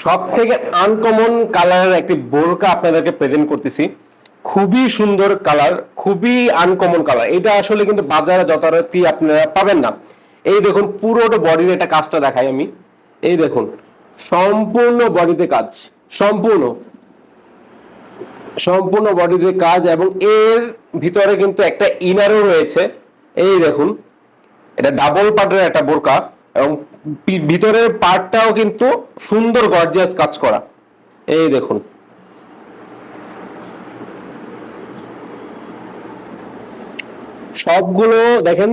সব থেকে আনকমন কালারের একটি বোরকা আপনাদেরকে প্রেজেন্ট করতেছি। খুবই সুন্দর কালার, খুবই আনকমন কালার। এটা আসলে কিন্তু বাজারে যথারীতি আপনারা পাবেন না। এই দেখুন পুরোটা বডির একটা কাজটা দেখাই আমি। এই দেখুন সম্পূর্ণ বডিতে কাজ, সম্পূর্ণ সম্পূর্ণ বডিতে কাজ, এবং এর ভিতরে কিন্তু একটা ইনারও রয়েছে। এই দেখুন এটা ডাবল পার্টের একটা বোরকা, এবং ভিতরের পার্টটাও কিন্তু সুন্দর গর্জিয়াস কাজ করা। এই দেখুন সবগুলো দেখেন,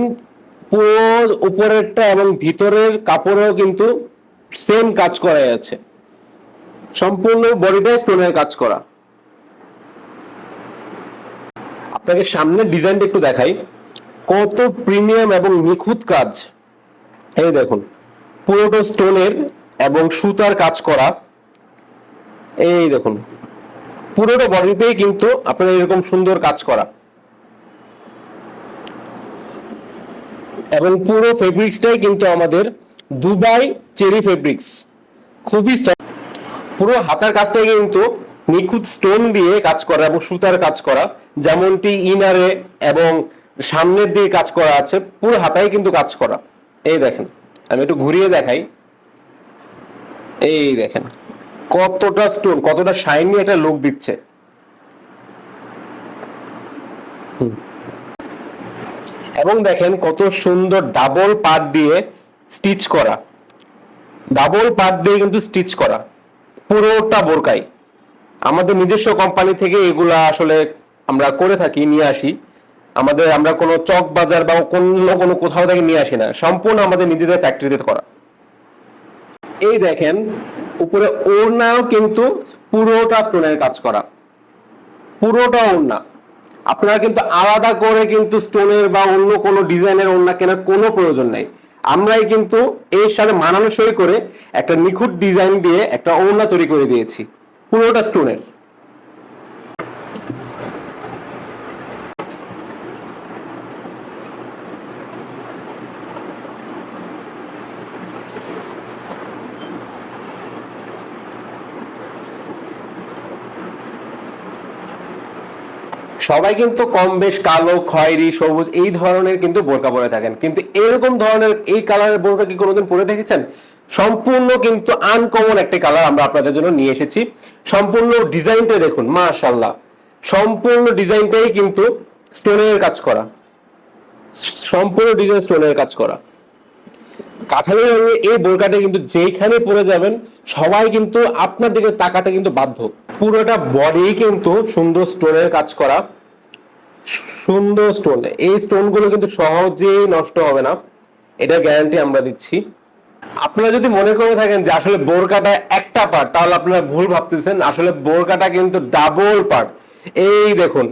পুরো উপরেরটা এবং ভিতরের কাপড়েও কিন্তু সেম কাজ করা আছে। সম্পূর্ণ বডিটা স্টোনের কাজ করা। আপনাকে সামনের ডিজাইনটা একটু দেখাই, কত প্রিমিয়াম এবং নিখুঁত কাজ। এই দেখুন পুরোটা স্টোনের এবং সুতার কাজ করা। এই দেখুন পুরোটা বডিতেই কিন্তু আপনার এরকম সুন্দর কাজ করা, এবং পুরো ফেব্রিক্সটাই কিন্তু আমাদের দুবাই চেরি ফেব্রিক্স। খুবই পুরো হাতার কাজটাই কিন্তু নিখুঁত স্টোন দিয়ে কাজ করা এবং সুতার কাজ করা, যেমনটি ইনারে এবং সামনের দিকে কাজ করা আছে, পুরো হাতায় কিন্তু কাজ করা। এই দেখেন আমি একটু ঘুরিয়ে দেখাই। এই দেখেন কতটা স্টোন, কতটা শাইনি একটা লুক দিচ্ছে। এবং দেখেন কত সুন্দর ডাবল পার্ট দিয়ে স্টিচ করা, ডাবল পার্ট দিয়ে কিন্তু স্টিচ করা পুরোটা বোরকাই। আমাদের নিজস্ব কোম্পানি থেকে এগুলা আসলে আমরা করে থাকি, নিয়ে আসি। আমরা কোনো চক বাজার বা কোনো কোথাও থেকে নিয়ে আসি না, সম্পূর্ণ আমাদের নিজেদের ফ্যাক্টরিতে করা। এই দেখেন উপরে ওড়নাও কিন্তু পুরোটা স্টোনের কাজ করা, পুরোটা ওড়না। আপনারা কিন্তু আলাদা করে কিন্তু স্টোনের বা অন্য কোনো ডিজাইনের ওড়না কেনার কোনো প্রয়োজন নাই। আমরাই কিন্তু এর সাথে মানানসই করে একটা নিখুঁত ডিজাইন দিয়ে একটা ওড়না তৈরি করে দিয়েছি, পুরোটা স্টোনের। সবাই কিন্তু কম বেশ কালো, খয়েরি, সবুজ এই ধরনের কিন্তু বোরকা পরে থাকেন, কিন্তু এরকম ধরনের এই কালারের বোরকা কি কোনোদিন পরে দেখেছেন? সম্পূর্ণ কিন্তু আনকমন একটা কালার আমরা আপনাদের জন্য নিয়ে এসেছি। সম্পূর্ণ ডিজাইনটা দেখুন, মাশাআল্লাহ, সম্পূর্ণ ডিজাইনটাই কিন্তু স্টোনের কাজ করা, সম্পূর্ণ ডিজাইন স্টোনের কাজ করা। কাঠালি রঙের এই বোরকাটা কিন্তু যেখানে পরে যাবেন সবাই কিন্তু আপনার দিকে তাকাতে কিন্তু বাধ্য। পুরোটা বডি কিন্তু সুন্দর স্টোনের কাজ করা, সুন্দর স্টোন। এই স্টোন গুলো কিন্তু সহজেই নষ্ট হবে না, এটা গ্যারান্টি আমরা দিচ্ছি। আপনারা যদি মনে করে থাকেন যে আসলে বোরকাটা একটা পার্ট, তাহলে আপনারা ভুল ভাবতেছেন। আসলে বোরকাটা কিন্তু ডাবল পার্ট। এই দেখুন,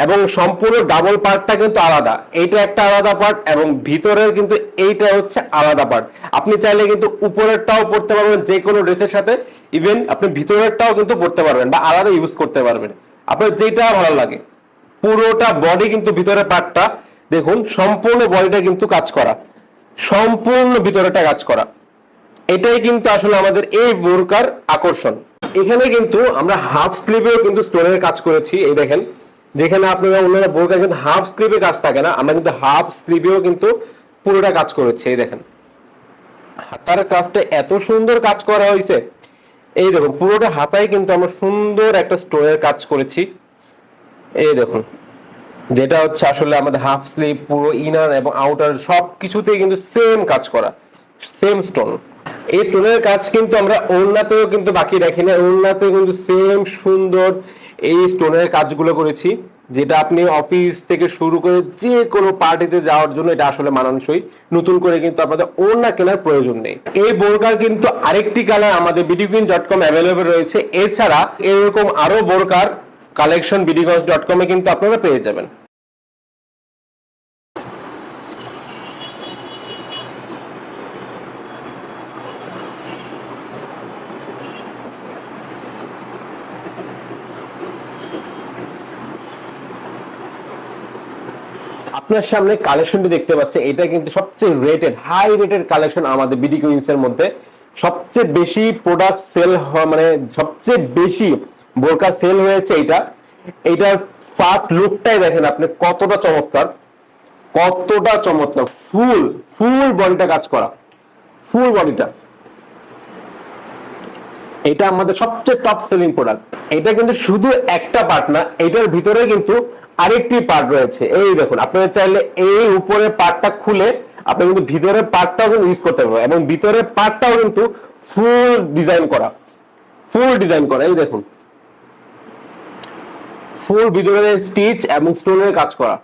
এবং সম্পূর্ণ ডাবল পার্টটা কিন্তু আলাদা, এইটা একটা আলাদা পার্ট এবং ভিতরের কিন্তু এইটা হচ্ছে আলাদা পার্ট। আপনি চাইলে কিন্তু উপরেরটাও পড়তে পারবেন যে কোনো ড্রেসের সাথে, ইভেন আপনি ভিতরেরটাও কিন্তু পড়তে পারবেন বা আলাদা ইউজ করতে পারবেন, আপনার যেটা ভালো লাগে। পুরোটা বডি কিন্তু ভিতরের পার্টটা দেখুন, সম্পূর্ণ বডিটা কিন্তু কাজ করা, সম্পূর্ণ ভিতরেটা কাজ করা। এটাই কিন্তু আসলে আমাদের এই বোরকার আকর্ষণ। এখানে কিন্তু আমরা হাফ স্লিভেও কিন্তু স্টোনের কাজ করেছি। এই দেখেন, যেখানে আপনারা অন্যান্য বোরকা কিন্তু হাফ স্লিভে কাজ থাকে না, আমরা কিন্তু হাফ স্লিভেও কিন্তু পুরোটা কাজ করেছি। এই দেখেন হাতার কাজটা এত সুন্দর কাজ করা হয়েছে। এই দেখুন পুরোটা হাতায় কিন্তু আমরা সুন্দর একটা স্টোনের কাজ করেছি। এই দেখুন, যেটা হচ্ছে আসলে আমাদের হাফ স্লিভ, পুরো ইনার এবং আউটার সব কিছুতেই কিন্তু সেম কাজ করা, সেম স্টোন। এই স্টোনের কাজ কিন্তু আমরা ওড়নাতেও কিন্তু বাকি রাখি না, ওড়নাতে কিন্তু সেম সুন্দর এই স্টোনের কাজগুলো করেছি। যেটা আপনি অফিস থেকে শুরু করে যে কোনো পার্টিতে যাওয়ার জন্য এটা আসলে মানানসই। নতুন করে কিন্তু আপনাদের ওড়না কেনার প্রয়োজন নেই। এই বোরকার কিন্তু আরেকটি কালার আমাদের বিডিকুইন.com অ্যাভেলেবল রয়েছে। এছাড়া এরকম আরো বোরকার কালেকশন বিডিকুইন.com এ কিন্তু আপনারা পেয়ে যাবেন। আপনার সামনে কালেকশনটি দেখতে পাচ্ছেন, এটা কিন্তু সবচেয়ে রেটেড, হাই রেটেড কালেকশন আমাদের বিডি কুইন্স এর মধ্যে। সবচেয়ে বেশি প্রোডাক্ট সেল মানে সবচেয়ে বেশি বোরকা সেল হয়েছে এটা। এইটার ফার্স্ট লুকটাই দেখেন আপনি কতটা চমৎকার, কতটা চমৎকার। ফুল ফুল বডিটা কাজ করা, ফুল বডিটা। এটা আমাদের সবচেয়ে টপ সেলিং প্রোডাক্ট। এটা কিন্তু শুধু একটা পার্ট না, এটার ভিতরে কিন্তু আরেকটি পার্ট রয়েছে। এই দেখুন, আপনারা চাইলে এই উপরের পার্টটা খুলে আপনি কিন্তু ভিতরের পার্টটাও কিন্তু ইউজ করতে পারবেন, এবং ভিতরের পার্টটাও কিন্তু ফুল ডিজাইন করা, ফুল ডিজাইন করা। এই দেখুন, ফুল ভিতরে স্টিচ এবং স্টোনের কাজ করা,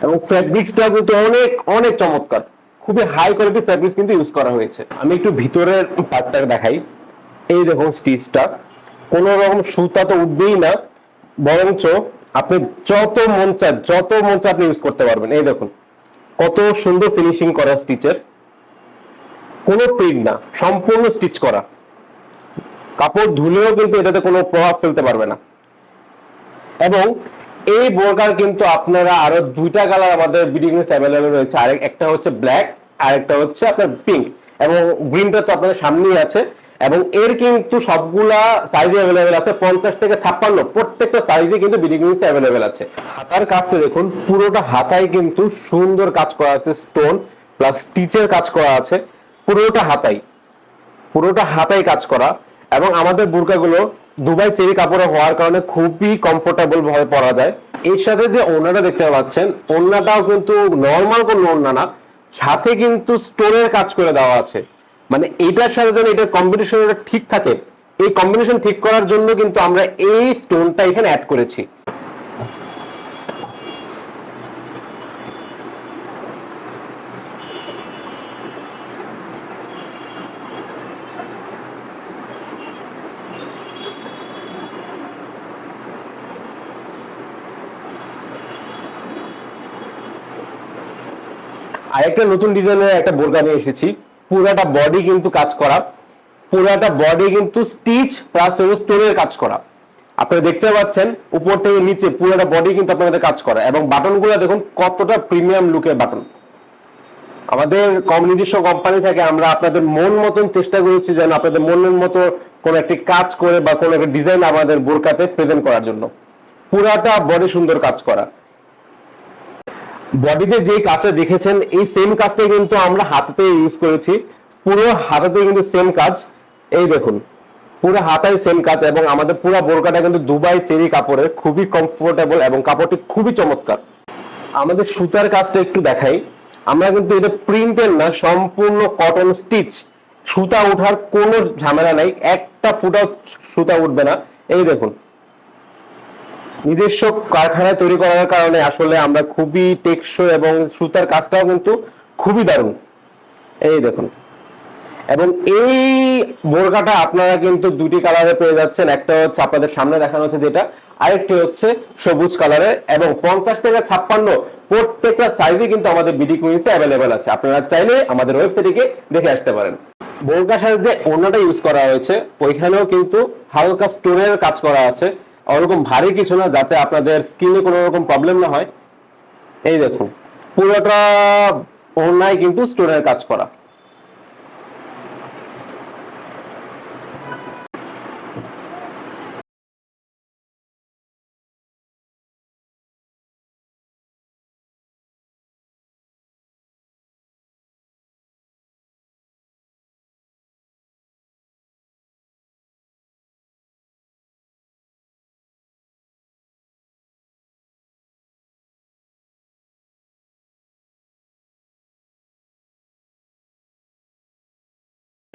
এবং ফ্যাব্রিক্সটা কিন্তু অনেক অনেক চমৎকার। খুবই হাই কোয়ালিটি ফ্যাব্রিক্স কিন্তু ইউজ করা হয়েছে। আমি একটু ভিতরের পার্টটা দেখাই। এই দেখুন স্টিচটা, কোন রকম সুতা তো উঠবেই না, বরঞ্চ আপনি যত মন চায় আপনি ইউজ করতে পারবেন। এই দেখুন কত সুন্দর ফিনিশিং করা স্টিচের, কোনো প্রিন্ট না, সম্পূর্ণ স্টিচ করা। কাপড় ধুলেও কিন্তু এটাতে কোনো প্রভাব ফেলতে পারবে না। এবং এই বোরকার কিন্তু আপনারা আরো দুইটা কালার আমাদের বিডিংস অ্যাভেলেবল রয়েছে। একটা হচ্ছে ব্ল্যাক, আর একটা হচ্ছে আপনার পিঙ্ক, এবং গ্রিনটা তো আপনাদের সামনেই আছে। এবং এর কিন্তু সবগুলা সাইজ অ্যাভেলেবেল আছে, 50 থেকে 56 প্রত্যেকটা সাইজে কিন্তু বিডিংস অ্যাভেলেবেল আছে। হাতার কাজটা দেখুন, পুরোটা হাতায় কিন্তু সুন্দর কাজ করা আছে, স্টোন প্লাস স্টিচের কাজ করা আছে পুরোটা হাতায়, পুরোটা হাতায় কাজ করা। এবং আমাদের বোরকাগুলো দুবাই চেরি কাপড়ে হওয়ার কারণে খুবই কমফোর্টেবল ভাবে পরা যায়। এর সাথে যে ওড়নাটা দেখতে পাচ্ছেন, ওড়নাটাও কিন্তু নর্মাল কোন ওড়না না, সাথে কিন্তু স্টোনের কাজ করে দেওয়া আছে। মানে এটার সাথে যেন এটার কম্বিনেশনটা ঠিক থাকে, এই কম্বিনেশন ঠিক করার জন্য কিন্তু আমরা এই স্টোনটা এখানে অ্যাড করেছি। আরেকটা নতুন ডিজাইনের একটা বোরকা নিয়ে এসেছি। পুরাটা বডি কিন্তু কাজ করা, পুরাটা বডি কিন্তু স্টিচ প্লাস স্টোনের কাজ করা। আপনারা দেখতে পাচ্ছেন উপর থেকে নিচে পুরোটা বডি কিন্তু আপনাদের কাজ করা, এবং বাটনগুলো দেখুন কতটা প্রিমিয়াম লুকের বাটন। আমাদের নিজস্ব কোম্পানি থেকে আমরা আপনাদের মন মতন চেষ্টা করেছি যেন আপনাদের মনের মতো কোন একটি কাজ করে বা কোন একটা ডিজাইন আমাদের বোরকাতে প্রেজেন্ট করার জন্য। পুরাটা বডি সুন্দর কাজ করা। বডিতে যে কাজটা দেখেছেন এই সেম কাজটাই কিন্তু আমরা হাতেতে ইউজ করেছি, পুরো হাতাতে কিন্তু সেম কাজ। এই দেখুন পুরো হাতায় সেম কাজ, এবং আমাদের পুরো বোরকাটা কিন্তু দুবাই চেরি কাপড়ের, খুবই কমফোর্টেবল এবং কাপড়টি খুবই চমৎকার। আমাদের সুতার কাজটা একটু দেখাই। আমরা কিন্তু এটা প্রিন্টের না, সম্পূর্ণ কটন স্টিচ, সুতা ওঠার কোনো ঝামেলা নাই, একটা ফুটাও সুতা উঠবে না। এই দেখুন নিজস্ব কারখানায় তৈরি করার কারণে আসলে আমরা খুবই টেকসই, এবং সুতার কাজটাও কিন্তু খুবই দারুণ। এই দেখুন, এবং এই বোরকাটা আপনারা কিন্তু দুটি কালারে পেয়ে যাচ্ছেন। একটা হচ্ছে আপনাদের সামনে দেখানো হচ্ছে যেটা, আরেকটি হচ্ছে সবুজ কালারের, এবং 50 থেকে 56 প্রত্যেকটা সাইজে কিন্তু আমাদের বিডি কুইন্সে অ্যাভেলেবেল আছে। আপনারা চাইলে আমাদের ওয়েবসাইটে দেখে আসতে পারেন। বোরকার সাথে যে ওড়নাটা ইউজ করা হয়েছে ওইখানেও কিন্তু হালকা স্টোনের কাজ করা আছে, ওরকম ভারী কিছু না, যাতে আপনাদের স্কিনে কোনো রকম প্রবলেম না হয়। এই দেখুন পুরোটা ওড়নায় কিন্তু স্টোনের কাজ করা।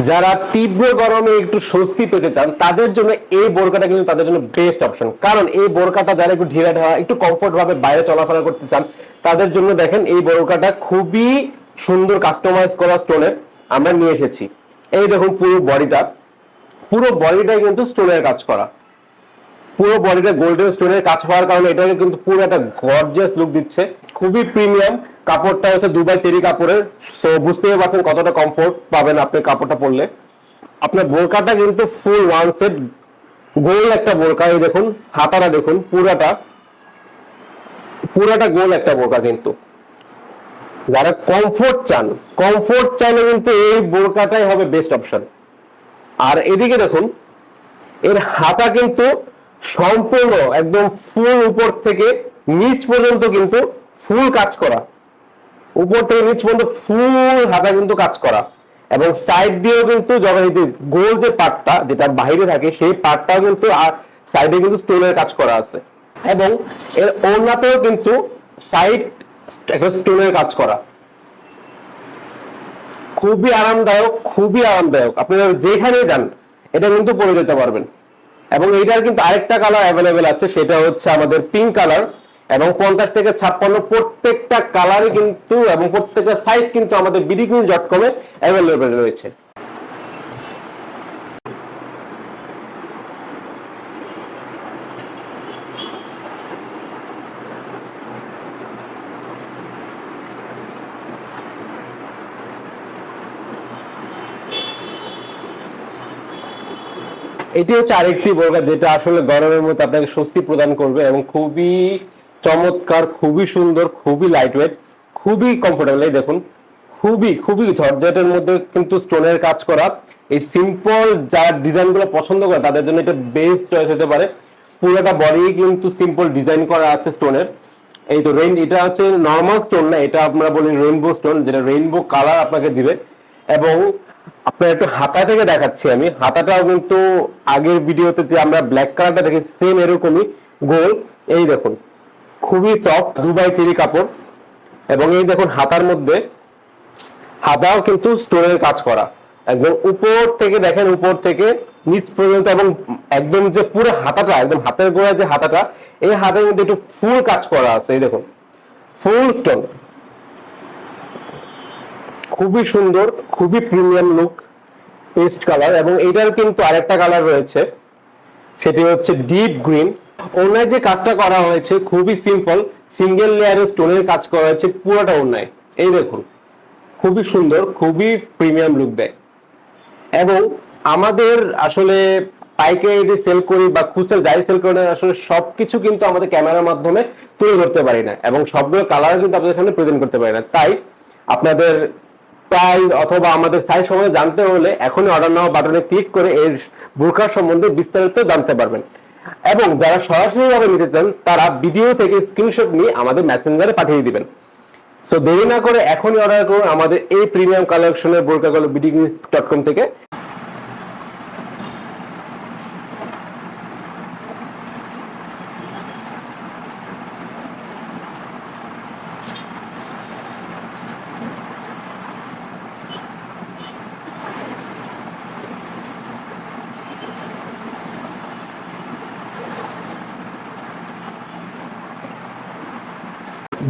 যারা তীব্র গরমে একটু স্বস্তি পেতে চান তাদের জন্য এই বোরকাটা কিন্তু তাদের জন্য বেস্ট অপশন। কারণ এই বোরকাটা যারা একটু ঢিলা ঢালা একটু কমফোর্ট ভাবে বাইরে চলাফেরা করতে চান তাদের জন্য দেখেন এই বোরকাটা খুবই সুন্দর কাস্টমাইজ করা স্টোনের আমরা নিয়ে এসেছি। এই দেখুন পুরো বডিটাই কিন্তু স্টোনের কাজ করা, পুরো বডিটা গোল্ডেন স্টোনের কাজ হওয়ার কারণে এটাকে কিন্তু পুরো একটা গর্জিয়াস লুক দিচ্ছে। খুবই প্রিমিয়াম, কাপড়টা হচ্ছে দুবাই চেরি কাপড়ের, সো বুঝতেই পারছেন কতটা কমফোর্ট পাবেন আপনি কাপড়টা পরলে। আপনার বোরকাটা কিন্তু ফুল ওয়ান সেট গোল একটা বোরকা। এই দেখুন হাতাটা দেখুন, পুরাটা গোল একটা বোরকা। কিন্তু যারা কমফোর্ট চাইলে কিন্তু এই বোরকাটাই হবে বেস্ট অপশন। আর এদিকে দেখুন এর হাতা কিন্তু সম্পূর্ণ একদম ফুল উপর থেকে নিচ পর্যন্ত কিন্তু ফুল কাজ করা, উপর থেকে নিচ পর্যন্ত ফুল হাতা কিন্তু কাজ করা। এবং সাইড দিয়েও কিন্তু যখন গোল যে পার্টটা যেটা বাইরে থাকে সেই পার্টটাও কিন্তু আর সাইডে কিন্তু স্টোনের কাজ করা আছে। এবং এর ওড়নাতেও কিন্তু সাইড একটা স্টোনের কাজ করা। খুবই আরামদায়ক, আপনারা যেখানে যান এটা কিন্তু পরে যেতে পারবেন। এবং এইটার কিন্তু আরেকটা কালার অ্যাভেলেবেল আছে, সেটা হচ্ছে আমাদের পিঙ্ক কালার। এবং 50 থেকে 56 প্রত্যেকটা কালারে কিন্তু এবং প্রত্যেকটা সাইজ কিন্তু আমাদের bidiqueen.com এ অ্যাভেলেবেল রয়েছে। এটি হচ্ছে আরেকটি বোরকা যেটা আসলে গরমের মধ্যে আপনাকে স্বস্তি প্রদান করবে এবং খুবই চমৎকার, খুবই সুন্দর, খুবই লাইট ওয়েট, খুবই কমফোর্টেবল। এই দেখুন খুবই জর্জেটের মধ্যে কিন্তু স্টোনের কাজ করা। এই সিম্পল যারা ডিজাইন গুলো পছন্দ করে তাদের জন্য এটা বেস্ট চয়েস হতে পারে। পুরোটা বডি কিন্তু সিম্পল ডিজাইন করা আছে স্টোনের। এই তো এটা হচ্ছে নর্মাল স্টোন না, এটা আমরা বলি রেইনবো স্টোন, যেটা রেইনবো কালার আপনাকে দিবে। এবং আপনার একটু হাতা থেকে দেখাচ্ছি আমি, হাতাটাও কিন্তু আগের ভিডিওতে যে আমরা ব্ল্যাক কালারটা দেখেছি সেম এরকমই গোল। এই দেখুন খুবই সফট দুবাই চেরি কাপড়। এবং এই দেখুন হাতাও কিন্তু স্টোনের কাজ করা, একদম উপর থেকে দেখেন, উপর থেকে নিচ পর্যন্ত। এবং একদম যে পুরো হাতাটা একদম হাতের গোড়ায় যে হাতাটা, এই হাতের মধ্যে একটু ফুল কাজ করা আছে। এই দেখুন ফুল স্টোন, খুবই সুন্দর, খুবই প্রিমিয়াম লুক, পেস্ট কালার। এবং এটার কিন্তু আরেকটা কালার রয়েছে, সেটি হচ্ছে ডিপ গ্রিন। ওড়নায় যে কাজটা করা হয়েছে খুবই সিম্পল, সিঙ্গেল লেয়ারের স্টোনের কাজ করা হয়েছে পুরোটা ওড়নায়। এই দেখুন খুবই সুন্দর, খুবই প্রিমিয়াম লুক দেয়। এবং আমাদের আসলে পাইকারি সেল করি বা খুচরা যাই সেল করি না, আসলে সবকিছু কিন্তু আমাদের ক্যামেরার মাধ্যমে তুলে ধরতে পারি না এবং সবগুলো কালার কিন্তু আপনাদের সামনে প্রেজেন্ট করতে পারি না। তাই আপনাদের প্রাইস অথবা আমাদের সাইজ সম্বন্ধে জানতে হলে এখনই অর্ডার নাও বাটনে ক্লিক করে এর বোরকার সম্বন্ধে বিস্তারিত জানতে পারবেন। এবং যারা সরাসরি ভাবে নিতে চান তারা ভিডিও থেকে স্ক্রিনশট নিয়ে আমাদের মেসেঞ্জারে পাঠিয়ে দিবেন। সো দেরি না করে এখনই অর্ডার করুন আমাদের এই প্রিমিয়াম কালেকশনের বোরকাগুলো bidiqueen.com থেকে।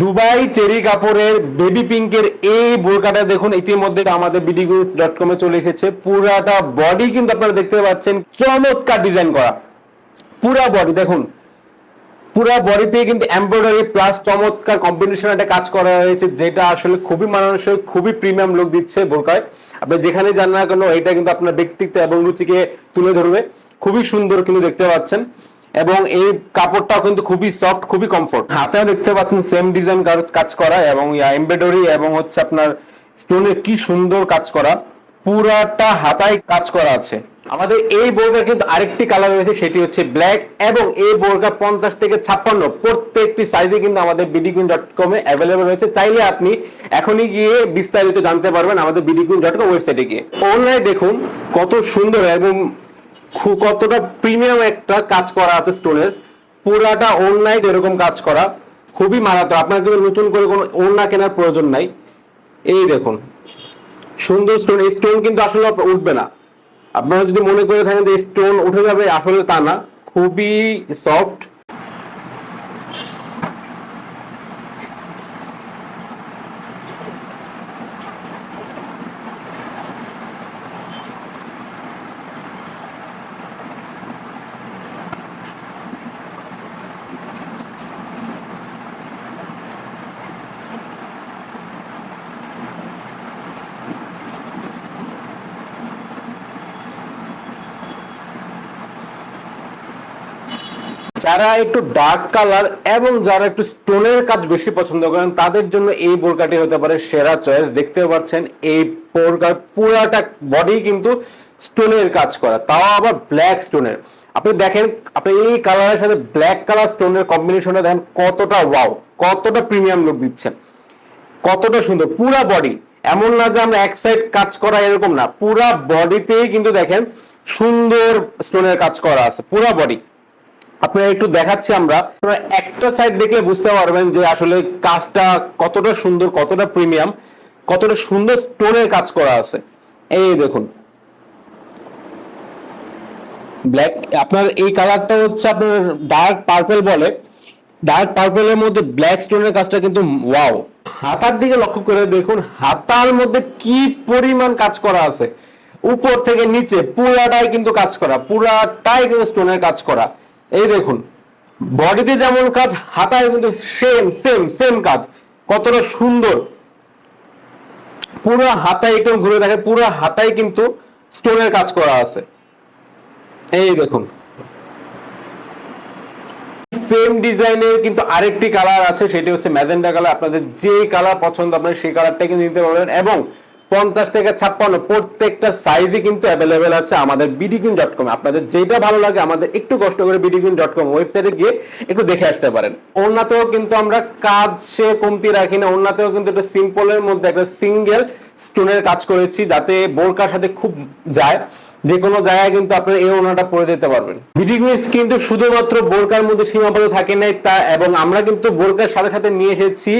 দুবাই চেরি কাপড়ের বেবি পিঙ্কের এই বোরকাটা দেখুন ইতিমধ্যে আমাদের bidiqueen.com এ চলে এসেছে। পুরাটা বডি কিন্তু আপনারা দেখতে পাচ্ছেন চমৎকার ডিজাইন করা, পুরা বডি দেখুন, পুরা বডিতে কিন্তু এমব্রয়ডারি প্লাস চমৎকার কম্বিনেশন একটা কাজ করা হয়েছে, যেটা আসলে খুবই মানানসই, খুবই প্রিমিয়াম লুক দিচ্ছে বোরকায়। আপনি যেখানে যান না কেন এটা কিন্তু আপনার ব্যক্তিত্ব এবং রুচিকে তুলে ধরবে। খুবই সুন্দর কিন্তু দেখতে পাচ্ছেন। এবং এই কাপড়টাও কিন্তু খুবই সফট, খুবই কমফোর্ট। হাতেও দেখতে পাচ্ছেন সেম ডিজাইন কাজ করা এবং এমব্রয়ডারি এবং হচ্ছে আপনার স্টোনের কি সুন্দর কাজ করা, পুরাটা হাতায় কাজ করা আছে। আমাদের এই বোরকার কিন্তু আরেকটি কালার রয়েছে, সেটি হচ্ছে ব্ল্যাক। এবং এই বোরকা 50 থেকে 56 প্রত্যেকটি সাইজে কিন্তু আমাদের bidiqueen.com এ অ্যাভেলেবল রয়েছে। চাইলে আপনি এখনই গিয়ে বিস্তারিত জানতে পারবেন আমাদের bidiqueen.com ওয়েবসাইটে গিয়ে। অনলাইনে দেখুন কত সুন্দর এবং কতটা প্রিমিয়াম একটা কাজ করা আছে স্টোনের, পুরাটা অনলাইন এরকম কাজ করা, খুবই মারাত্মক। আপনার কিন্তু নতুন করে কোনো ওড়না কেনার প্রয়োজন নাই। এই দেখুন সুন্দর স্টোন, এই স্টোন কিন্তু আসলে উঠবে না। আপনারা যদি মনে করে থাকেন যে স্টোন উঠে যাবে, আসলে তা না, খুবই সফট। যারা একটু ডার্ক কালার এবং যারা একটু স্টোনের কাজ বেশি পছন্দ করেন তাদের জন্য এই বোরকাটি হতে পারে সেরা চয়েস। দেখতে পাচ্ছেন এই বোরকার পুরাটা বডি কিন্তু স্টোনের কাজ করা, তাও আবার ব্ল্যাক স্টোনের। আপনি দেখেন, আপনি এই কালারের সাথে ব্ল্যাক কালার স্টোনের কম্বিনেশনটা দেখেন কতটা ওয়াও, কতটা প্রিমিয়াম লুক দিচ্ছে, কতটা সুন্দর পুরা বডি। এমন না যে আমরা এক সাইড কাজ করা, এরকম না, পুরা বডিতেই কিন্তু দেখেন সুন্দর স্টোনের কাজ করা আছে পুরা বডি। আপনারা একটু দেখাচ্ছি আমরা, একটা সাইড দেখলে বুঝতে পারবেন যে আসলে কাজটা কতটা সুন্দর, কতটা প্রিমিয়াম, কতটা সুন্দর স্টোনের কাজ করা আছে। এই দেখুন ব্ল্যাক, আপনার এই কালারটা হচ্ছে আপনার ডার্ক পার্পল বলে, ডার্ক পার্পলের মধ্যে ব্ল্যাক স্টোনের কাজটা কিন্তু ওয়াও। হাতার দিকে লক্ষ্য করে দেখুন, হাতার মধ্যে কি পরিমাণ কাজ করা আছে, উপর থেকে নিচে পুরাটাই কিন্তু কাজ করা, পুরাটাই কিন্তু স্টোনের কাজ করা। এই দেখুন বডিতে যেমন কাজ, হাতায় কিন্তু সেম সেম সেম কাজ, কতটা সুন্দর। পুরো হাতায় একদম ঘুরে দেখে, পুরো হাতায় কিন্তু স্টোনের কাজ করা আছে। এই দেখুন সেম ডিজাইনের কিন্তু আরেকটি কালার আছে, সেটি হচ্ছে ম্যাজেন্ডা কালার। আপনাদের যে কালার পছন্দ আপনারা সেই কালারটা কিন্তু নিতে পারবেন, এবং 50 থেকে 56 প্রত্যেকটা সাইজে কিন্তু অ্যাভেলেবেল আছে আমাদের bdqueen.com। আপনাদের যেটা ভালো লাগে, আমাদের একটু কষ্ট করে bdqueen.com ওয়েবসাইটে গিয়ে একটু দেখে আসতে পারেন। ওড়নাতেও কিন্তু আমরা কাজ সে কমতি রাখি না, ওড়নাতেও কিন্তু একটা সিম্পলের মধ্যে একটা সিঙ্গেল স্টোনের কাজ করেছি, যাতে বোরকার সাথে খুব যায়, যে কোনো জায়গায় কিন্তু আপনারা এই ওড়নাটা পরে যেতে পারবেন। বিডি কুইন্স কিন্তু শুধুমাত্র বোরকার মধ্যে সীমাবদ্ধ থাকে নাই তা, এবং আমরা কিন্তু বোরকার সাথে সাথে নিয়ে এসেছি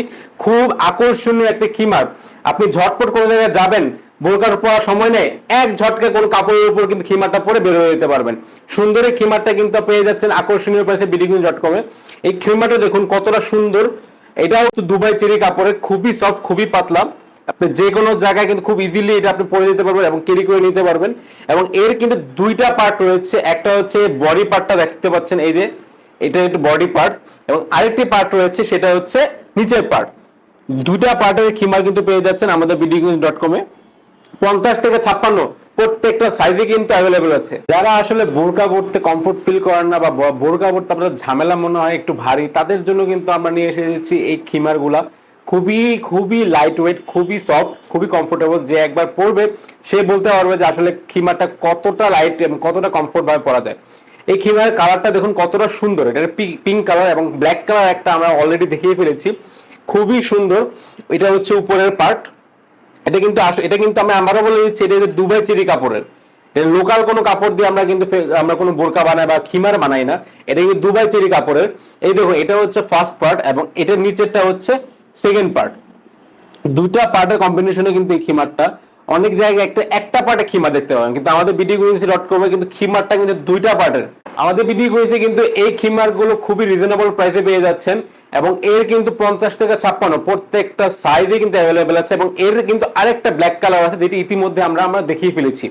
খুব আকর্ষণীয় একটা খিমার। আপনি ঝটপট কোনো জায়গায় যাবেন, বোরকার পরার সময় নেই, এক ঝটকে কোনো কাপড়ের উপর কিন্তু খিমারটা পরে বের হয়ে যেতে পারবেন। সুন্দর এই খিমারটা কিন্তু পেয়ে যাচ্ছেন আকর্ষণীয় প্রাইসে bdqueen.com এ। এই খিমারটা দেখুন কতটা সুন্দর, এটাও দুবাই চেরি কাপড়ের, খুবই সফট, খুবই পাতলা। আপনি যে কোনো জায়গায় কিন্তু খুব ইজিলি এটা আপনি পরে দিতে পারবেন এবং ক্যারি করে নিতে পারবেন। এবং এর কিন্তু দুইটা পার্ট রয়েছে, একটা হচ্ছে বডি পার্টটা দেখতে পাচ্ছেন, এই যে এটা একটু বডি পার্ট, এবং আরেকটি পার্ট রয়েছে সেটা হচ্ছে নিচের পার্ট। দুইটা পার্টের খিমার কিন্তু পেয়ে যাচ্ছেন আমাদের bdqueen.com এ। 50 থেকে 56 প্রত্যেকটা সাইজে কিন্তু অ্যাভেলেবেল আছে। যারা আসলে বোরকা পরতে কমফোর্ট ফিল করেন না, বা বোরকা পরতে আপনাদের ঝামেলা মনে হয়, একটু ভারী, তাদের জন্য কিন্তু আমরা নিয়ে এসেছি এই খিমার গুলা। খুবই খুবই লাইট ওয়েট, খুবই সফট, খুবই কমফোর্টেবল। যে একবার পরবে সে বলতে পারবে যে আসলে খিমারটা কতটা লাইট এবং কতটা কমফোর্ট ভাবে পরা যায়। এই খিমার কালারটা দেখুন কতটা সুন্দর, এটা পিঙ্ক কালার এবং ব্ল্যাক কালার একটা আমরা অলরেডি দেখিয়ে ফেলেছি, খুবই সুন্দর। এটা হচ্ছে উপরের পার্ট, এটা কিন্তু আমি আবারও বলে দিচ্ছি, এটা দুবাই চেরি কাপড়ের, লোকাল কোনো কাপড় দিয়ে আমরা কোনো বোরকা বানাই বা খিমার বানাই না, এটা কিন্তু দুবাই চেরি কাপড়ের। এই দেখুন এটা হচ্ছে ফার্স্ট পার্ট এবং এটার নিচেরটা হচ্ছে সেকেন্ড পার্ট। দুইটা পার্টের কম্বিনেশনে কিন্তু এই খিমারটা, অনেক জায়গায় একটা পার্টে খিমার দেখতে পাবেন, কিন্তু আমাদের bdqueen.com এ কিন্তু খিমারটা কিন্তু দুইটা পার্টের। আমাদের bdqueen কিন্তু এই খিমার গুলো খুবই রিজনেবল প্রাইসে পেয়ে যাচ্ছেন, এবং এর কিন্তু 50 থেকে 56 প্রত্যেকটা সাইজে কিন্তু অ্যাভেলেবেল আছে। এবং এর কিন্তু আরেকটা ব্ল্যাক কালার আছে, যেটি ইতিমধ্যে আমরা দেখিয়ে ফেলেছি।